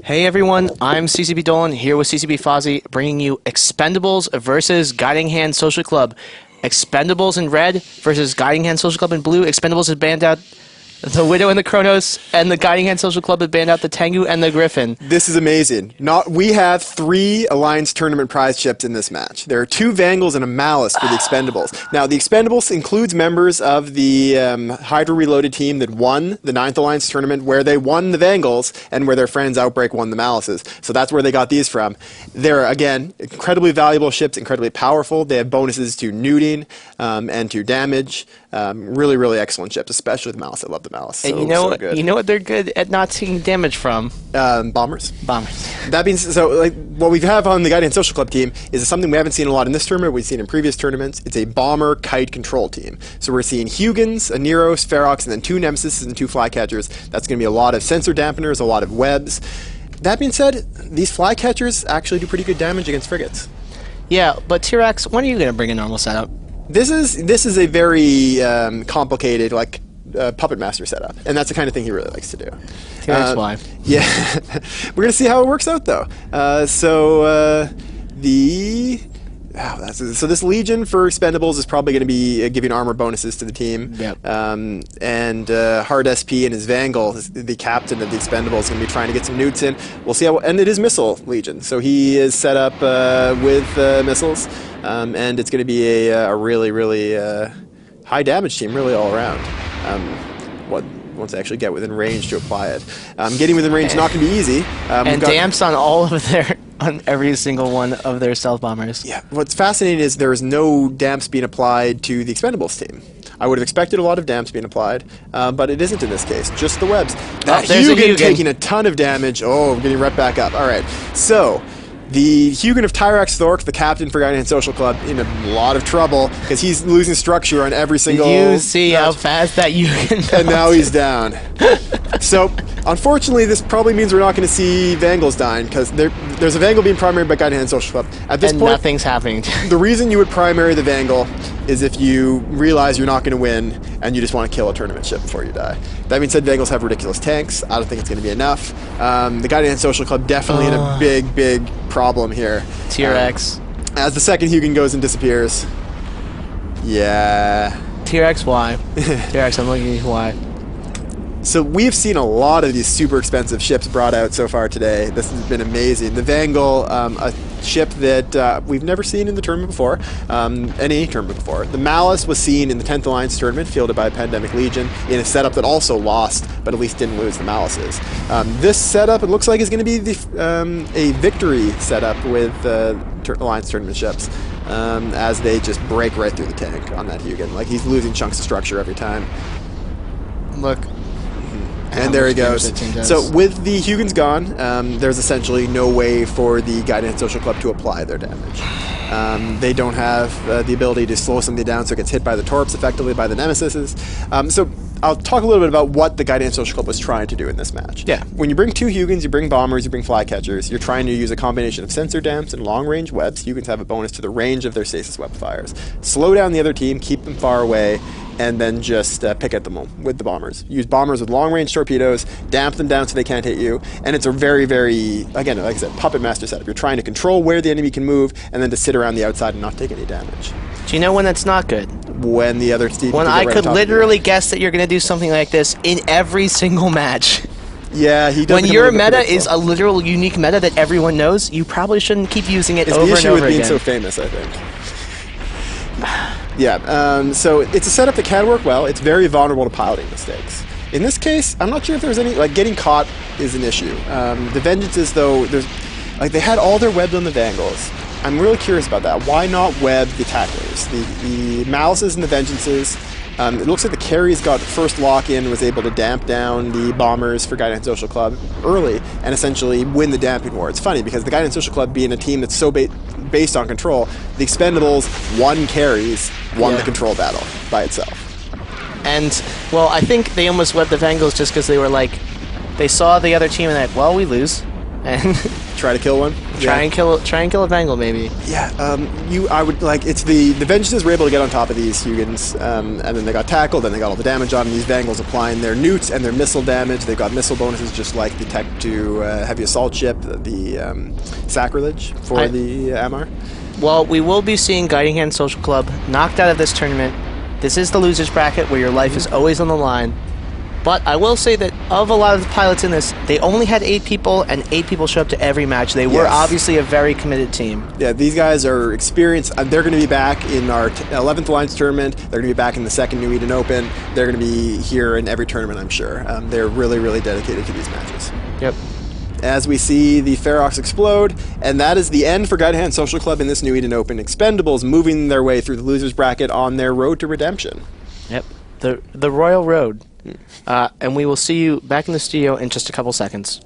Hey everyone, I'm CCB Dolan here with CCB Fozzie, bringing you Expendables versus Guiding Hand Social Club. Expendables in red versus Guiding Hand Social Club in blue. Expendables has banned out the Widow and the Kronos, and the Guiding Hand Social Club has banned out the Tengu and the Griffin. This is amazing. We have 3 Alliance Tournament prize ships in this match. There are 2 Vangles and a Malice for the Expendables. Now, the Expendables includes members of the Hydra Reloaded team that won the 9th Alliance Tournament, where they won the Vangles, and where their friends Outbreak won the Malices. So that's where they got these from. They're, again, incredibly valuable ships, incredibly powerful. They have bonuses to neuting and to damage. Really, really excellent ships, especially the Malice. I love the Malice. And you know what they're good at not taking damage from? Bombers. Bombers. That means, so like what we have on the Guardian Social Club team is something we haven't seen a lot in this tournament. We've seen in previous tournaments. It's a bomber kite control team. So we're seeing Hugins, a Neros, Ferox, and then 2 Nemesis and 2 Flycatchers. That's going to be a lot of sensor dampeners, a lot of webs. That being said, these Flycatchers actually do pretty good damage against frigates. Yeah, but T-Rex, when are you going to bring a normal setup? This is a very complicated, like, puppet master setup, and that's the kind of thing he really likes to do. T-Rex why? Yeah, we're gonna see how it works out though. So this Legion for Expendables is probably going to be giving armor bonuses to the team. Yep. And Hard SP and his Vangle, the captain of the Expendables, is going to be trying to get some newts in. We'll see how. And it is Missile Legion, so he is set up with missiles, and it's going to be a really, really high damage team, really all around. Once they actually get within range to apply it. Getting within range is not going to be easy. And damps on all of on every single one of their stealth bombers. Yeah, what's fascinating is there is no damps being applied to the Expendables team. I would have expected a lot of damps being applied, but it isn't in this case, just the webs. That Hugin taking a ton of damage. Oh, getting right back up. All right, so the Hugin of Tyrax Thork, the captain for Guardian Social Club, in a lot of trouble because he's losing structure on every single. You see how fast that Hugin. And now he's down. So, unfortunately, this probably means we're not going to see Vangles dying because there's a Vangle being primaried by Guardian Social Club. At this point, nothing's happening. The reason you would primary the Vangle is if you realize you're not going to win and you just want to kill a tournament ship before you die. That being said, Vangles have ridiculous tanks. I don't think it's going to be enough. The Guardian Social Club definitely in a big, big problem here. T-Rex. As the second Hugin goes and disappears. Yeah. T-Rex, why? T-Rex, I'm looking at you, why? So we've seen a lot of these super expensive ships brought out so far today. This has been amazing. The Vangle, a ship that we've never seen in the tournament before, any tournament before. The Malice was seen in the 10th Alliance tournament, fielded by Pandemic Legion, in a setup that also lost, but at least didn't lose the Malices. This setup, it looks like, is going to be a victory setup with Alliance tournament ships, as they just break right through the tank on that Hugin. Like, he's losing chunks of structure every time. Look. And there he goes. So with the Hugins gone, there's essentially no way for the Guidance Social Club to apply their damage. They don't have the ability to slow something down so it gets hit by the Torps effectively, by the Nemesises. So I'll talk a little bit about what the Guidance Social Club was trying to do in this match. Yeah. When you bring 2 Hugins, you bring Bombers, you bring Flycatchers, you're trying to use a combination of sensor damps and long-range webs. Hugins have a bonus to the range of their stasis web fires. Slow down the other team, keep them far away, and then just pick at them with the Bombers. Use Bombers with long-range torpedoes, damp them down so they can't hit you, and it's a very, very, again, like I said, puppet master setup. You're trying to control where the enemy can move, and then to sit around the outside and not take any damage. Do you know when that's not good? When the other team... When I could literally guess that you're going to do something like this in every single match. Yeah, he does. When your meta is a literal unique meta that everyone knows, you probably shouldn't keep using it over and over again. It's the issue with being so famous, I think. Yeah, so it's a setup that can work well. It's very vulnerable to piloting mistakes. In this case, I'm not sure if there's any, like, getting caught is an issue. The Vengeances, though, they had all their webs on the Vangles. I'm really curious about that. Why not web the tacklers? The Malices and the Vengeances, it looks like the Carries got first lock-in, was able to damp down the Bombers for Guidance Social Club early, and essentially win the damping war. It's funny, because the Guidance Social Club being a team that's so based on control, the Expendables won Carries, won the control battle by itself. And, well, I think they almost webbed the Vangles just because they were like, they saw the other team and they're like, well, we lose. And try to kill one? Try and kill a Bengal, maybe. Yeah, I would like it's the Vengeances were able to get on top of these Hugans, and then they got tackled, and they got all the damage on them. These Bengals applying their newts and their missile damage. They got missile bonuses just like the Tech to heavy assault ship, the sacrilege for the MR. Well, we will be seeing Guiding Hand Social Club knocked out of this tournament. This is the losers bracket where your life is always on the line. But I will say that of a lot of the pilots in this, they only had 8 people, and 8 people show up to every match. They were obviously a very committed team. Yeah, these guys are experienced. They're going to be back in our 11th Alliance tournament. They're going to be back in the second New Eden Open. They're going to be here in every tournament, I'm sure. They're really, really dedicated to these matches. Yep. As we see the Ferox explode, and that is the end for Guiding Hand Social Club in this New Eden Open. Expendables moving their way through the losers bracket on their road to redemption. Yep. The Royal Road. And we will see you back in the studio in just a couple seconds.